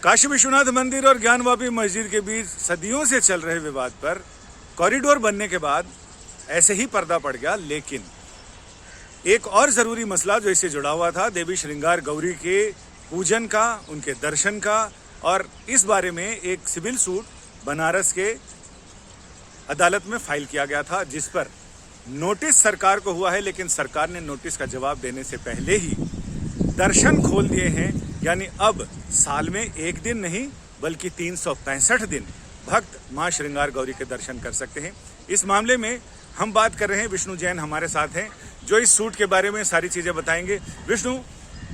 काशी विश्वनाथ मंदिर और ज्ञानवापी मस्जिद के बीच सदियों से चल रहे विवाद पर कॉरिडोर बनने के बाद ऐसे ही पर्दा पड़ गया। लेकिन एक और जरूरी मसला जो इससे जुड़ा हुआ था, देवी श्रृंगार गौरी के पूजन का, उनके दर्शन का, और इस बारे में एक सिविल सूट बनारस के अदालत में फाइल किया गया था, जिस पर नोटिस सरकार को हुआ है। लेकिन सरकार ने नोटिस का जवाब देने से पहले ही दर्शन खोल दिए हैं। यानी अब साल में एक दिन नहीं बल्कि 365 दिन भक्त मां श्रृंगार गौरी के दर्शन कर सकते हैं। इस मामले में हम बात कर रहे हैं, विष्णु जैन हमारे साथ हैं जो इस सूट के बारे में सारी चीजें बताएंगे। विष्णु,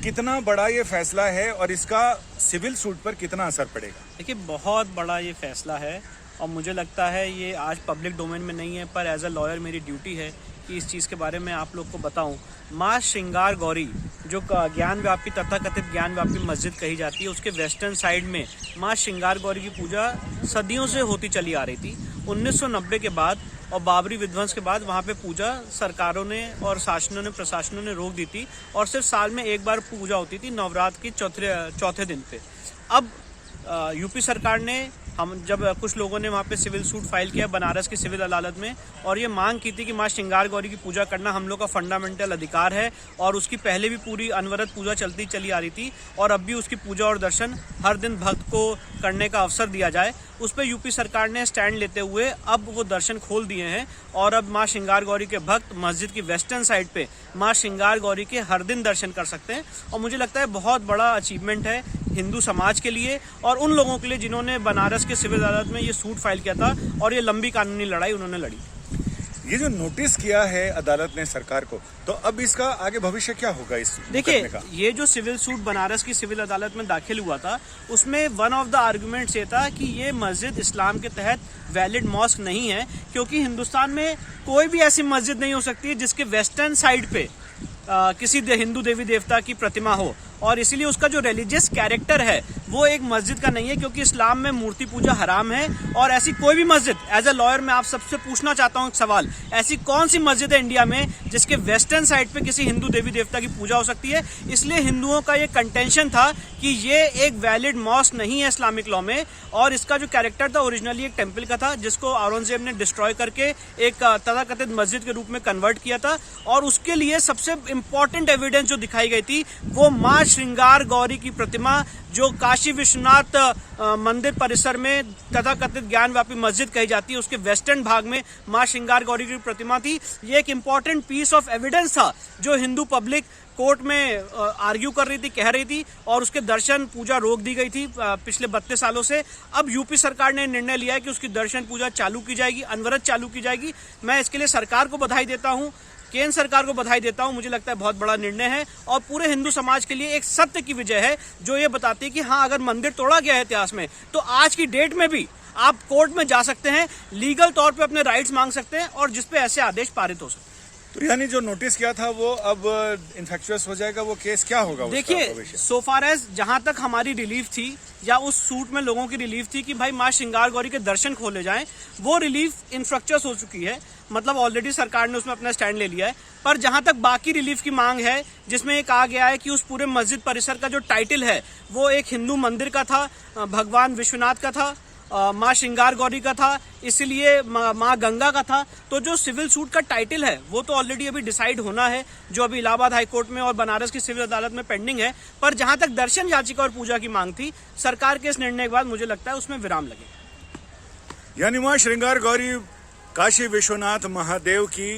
कितना बड़ा ये फैसला है और इसका सिविल सूट पर कितना असर पड़ेगा? देखिए, बहुत बड़ा ये फैसला है और मुझे लगता है ये आज पब्लिक डोमेन में नहीं है, पर एज अ लॉयर मेरी ड्यूटी है कि इस चीज़ के बारे में आप लोग को बताऊं। माँ श्रृंगार गौरी जो ज्ञानव्यापी तथाकथित ज्ञानव्यापी मस्जिद कही जाती है, उसके वेस्टर्न साइड में माँ श्रृंगार गौरी की पूजा सदियों से होती चली आ रही थी। 1990 के बाद और बाबरी विध्वंस के बाद वहाँ पे पूजा सरकारों ने और प्रशासनों ने रोक दी थी और सिर्फ साल में एक बार पूजा होती थी, नवरात्र की चौथे दिन पे। अब यूपी सरकार ने जब कुछ लोगों ने वहाँ पे सिविल सूट फाइल किया बनारस की सिविल अदालत में, और ये मांग की थी कि माँ श्रृंगार गौरी की पूजा करना हम लोग का फंडामेंटल अधिकार है और उसकी पहले भी पूरी अनवरत पूजा चलती चली आ रही थी और अब भी उसकी पूजा और दर्शन हर दिन भक्त को करने का अवसर दिया जाए। उस पर यूपी सरकार ने स्टैंड लेते हुए अब वो दर्शन खोल दिए हैं और अब माँ श्रृंगार गौरी के भक्त मस्जिद की वेस्टर्न साइड पे माँ श्रृंगार गौरी के हर दिन दर्शन कर सकते हैं। और मुझे लगता है बहुत बड़ा अचीवमेंट है हिंदू समाज के लिए और उन लोगों के लिए जिन्होंने बनारस के सिविल अदालत में ये सूट फाइल किया था और ये लंबी कानूनी लड़ाई उन्होंने लड़ी। ये जो नोटिस किया है अदालत ने सरकार को, तो अब इसका आगे भविष्य क्या होगा? इस देखिए, ये जो सिविल सूट बनारस की सिविल अदालत में दाखिल हुआ था, उसमें वन ऑफ द आर्गुमेंट्स ये था कि ये मस्जिद इस्लाम के तहत वैलिड मॉस्क नहीं है, क्योंकि हिंदुस्तान में कोई भी ऐसी मस्जिद नहीं हो सकती है जिसके वेस्टर्न साइड पे किसी हिंदू देवी देवता की प्रतिमा हो, और इसीलिए उसका जो रिलीजियस कैरेक्टर है वो एक मस्जिद का नहीं है, क्योंकि इस्लाम में मूर्ति पूजा हराम है। और ऐसी कोई भी मस्जिद, एज अ लॉयर मैं आप सबसे पूछना चाहता हूँ एक सवाल, ऐसी कौन सी मस्जिद है इंडिया में जिसके वेस्टर्न साइड पे किसी हिंदू देवी देवता की पूजा हो सकती है? इसलिए हिंदुओं का ये कंटेंशन था कि ये एक वैलिड मॉस्क नहीं है इस्लामिक लॉ में, और इसका जो कैरेक्टर था ओरिजिनली एक टेम्पल का था जिसको औरंगजेब ने डिस्ट्रॉय करके एक तथाकथित मस्जिद के रूप में कन्वर्ट किया था। और उसके लिए सबसे इंपॉर्टेंट एविडेंस जो दिखाई गई थी वो माँ श्रृंगार गौरी की प्रतिमा, जो काशी विश्वनाथ मंदिर परिसर में तथाकथित ज्ञानव्यापी मस्जिद कही जाती है, उसके वेस्टर्न भाग में माँ श्रृंगार गौरी की प्रतिमा थी। ये एक इंपॉर्टेंट पीस ऑफ एविडेंस था जो हिंदू पब्लिक कोर्ट में आर्ग्यू कर रही थी, कह रही थी, और उसके दर्शन पूजा रोक दी गई थी पिछले 32 सालों से। अब यूपी सरकार ने निर्णय लिया है कि उसकी दर्शन पूजा चालू की जाएगी, अनवरत चालू की जाएगी। मैं इसके लिए सरकार को बधाई देता हूँ, केंद्र सरकार को बधाई देता हूं। मुझे लगता है बहुत बड़ा निर्णय है और पूरे हिंदू समाज के लिए एक सत्य की विजय है, जो ये बताती है कि हाँ, अगर मंदिर तोड़ा गया है इतिहास में, तो आज की डेट में भी आप कोर्ट में जा सकते हैं, लीगल तौर पे अपने राइट्स मांग सकते हैं और जिसपे ऐसे आदेश पारित हो सकते हैं। तो यानी जो नोटिस किया था वो अब इन्फेक्चुअस हो जाएगा, वो केस क्या होगा? देखिए, सो फार एज जहां तक हमारी रिलीफ थी या उस सूट में लोगों की रिलीफ थी कि भाई माँ श्रृंगार गौरी के दर्शन खोले जाएं, वो रिलीफ इन्फ्रक्चर्स हो चुकी है। मतलब ऑलरेडी सरकार ने उसमें अपना स्टैंड ले लिया है। पर जहां तक बाकी रिलीफ की मांग है, जिसमें ये कहा गया है कि उस पूरे मस्जिद परिसर का जो टाइटल है वो एक हिंदू मंदिर का था, भगवान विश्वनाथ का था, माँ श्रृंगार गौरी का था, इसलिए माँ गंगा का था। तो जो सिविल सूट का टाइटल है वो तो ऑलरेडी अभी डिसाइड होना है, जो अभी इलाहाबाद हाई कोर्ट में और बनारस की सिविल अदालत में पेंडिंग है। पर जहां तक दर्शन याचिका और पूजा की मांग थी, सरकार के इस निर्णय के बाद मुझे लगता है उसमें विराम लगेगा। यानी माँ श्रृंगार गौरी काशी विश्वनाथ महादेव की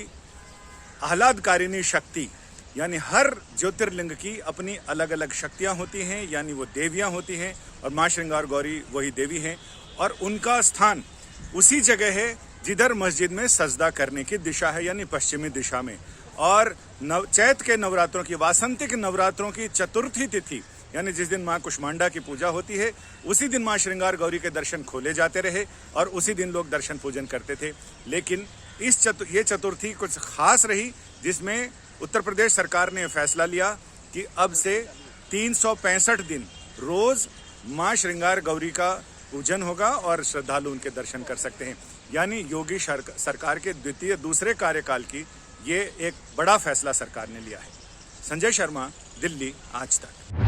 आह्लादकारिणी शक्ति, यानी हर ज्योतिर्लिंग की अपनी अलग अलग शक्तियां होती हैं, यानी वो देवियां होती हैं, और माँ श्रृंगार गौरी वही देवी हैं। और उनका स्थान उसी जगह है जिधर मस्जिद में सजदा करने की दिशा है, यानी पश्चिमी दिशा में। और चैत के नवरात्रों की, वासंतिक नवरात्रों की चतुर्थी तिथि, यानी जिस दिन माँ कुष्मांडा की पूजा होती है, उसी दिन माँ श्रृंगार गौरी के दर्शन खोले जाते रहे और उसी दिन लोग दर्शन पूजन करते थे। लेकिन ये चतुर्थी कुछ खास रही, जिसमें उत्तर प्रदेश सरकार ने फैसला लिया कि अब से 365 दिन रोज माँ श्रृंगार गौरी का पूजन होगा और श्रद्धालु उनके दर्शन कर सकते हैं। यानी योगी सरकार के दूसरे कार्यकाल की ये एक बड़ा फैसला सरकार ने लिया है। संजय शर्मा, दिल्ली, आज तक।